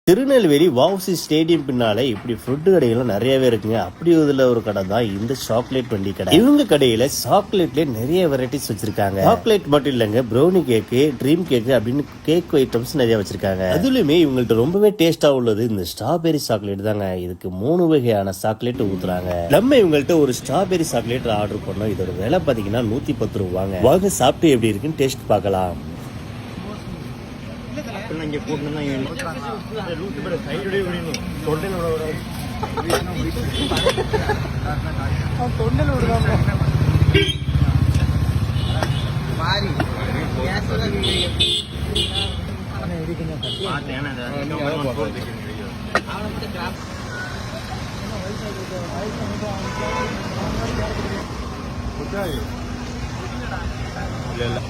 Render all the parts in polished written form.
Tirunelveli VOC stadium பின்னால இப்படி food கடைகள் நிறையவே இருக்குங்க. அப்படி இதுல ஒரு கடை தான் இந்த சாக்லேட் வண்டி கடை. இவங்க கடையில சாக்லேட்ல நிறைய வெரைட்டிஸ் வச்சிருக்காங்க. சாக்லேட் மட்டும் இல்லங்க, ப்ரௌனி கேக்கு, ட்ரீம் கேக்கு அப்படின்னு கேக் ஐட்டம்ஸ் நிறைய வச்சிருக்காங்க. அதுலயுமே இவங்கள்ட்ட ரொம்பவே டேஸ்டா உள்ளது இந்த ஸ்ட்ராபெரி சாக்லேட் தாங்க. இதுக்கு 3 வகையான சாக்லேட் ஊத்துறாங்க. நம்ம இவங்கள்ட்ட ஒரு ஸ்ட்ராபெரி சாக்லேட் ஆர்டர் பண்ணோம். இதோட விலை பாத்தீங்கன்னா 110 ரூபாங்க. வாங்க சாப்பிட்டு எப்படி இருக்குன்னு டேஸ்ட் பார்க்கலாம். இங்கே போட்டுனா லூட்டு பேர் சைடுடைய விடணும் தொண்டையில் தொண்டையில் விடுவாங்க மாறி இல்லை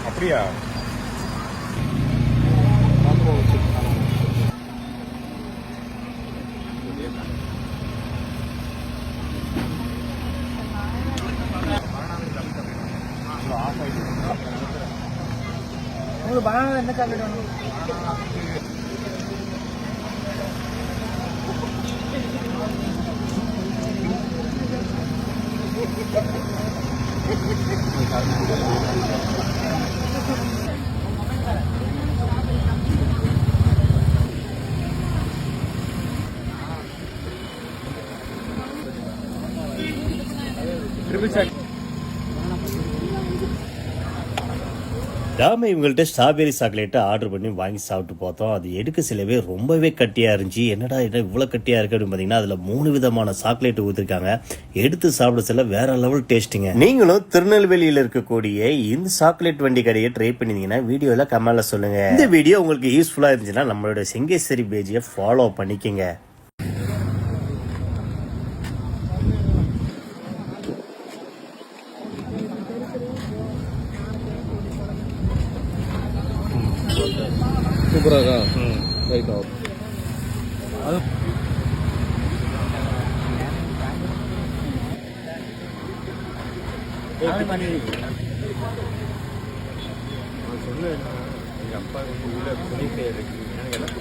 அப்படியா? உங்களுக்கு பனானா என்ன சாக்லேட் வேணும்? நாம இவங்கள்ட்ட ஸ்ட்ராபெரி சாக்லேட்டை ஆர்டர் பண்ணி வாங்கி சாப்பிட்டு பார்த்தோம். அது எடுக்க சிலவே ரொம்பவே கட்டியா இருந்துச்சு. என்னடா இவ்வளவு கட்டியா இருக்கு அப்படின்னு பாத்தீங்கன்னா அதுல 3 விதமான சாக்லேட் ஊத்திருக்காங்க. எடுத்து சாப்பிட சில வேற லெவல் டேஸ்டிங்க. நீங்களும் திருநெல்வேலியில இருக்கக்கூடிய இந்த சாக்லேட் வண்டி கடையை ட்ரை பண்ணிருந்தீங்கன்னா வீடியோல கமெண்ட்ல சொல்லுங்க. இந்த வீடியோ உங்களுக்கு யூஸ்ஃபுல்லா இருந்துச்சுன்னா நம்மளோட செங்கேஸ்வரி பேஜை ஃபாலோ பண்ணிக்கங்க. சூப்பராக ரைட் ஆகும். அது சொன்னேன் எங்கள் அப்பா வீட்டில் சொல்லிட்டே இருக்கு எனக்கு எல்லாம்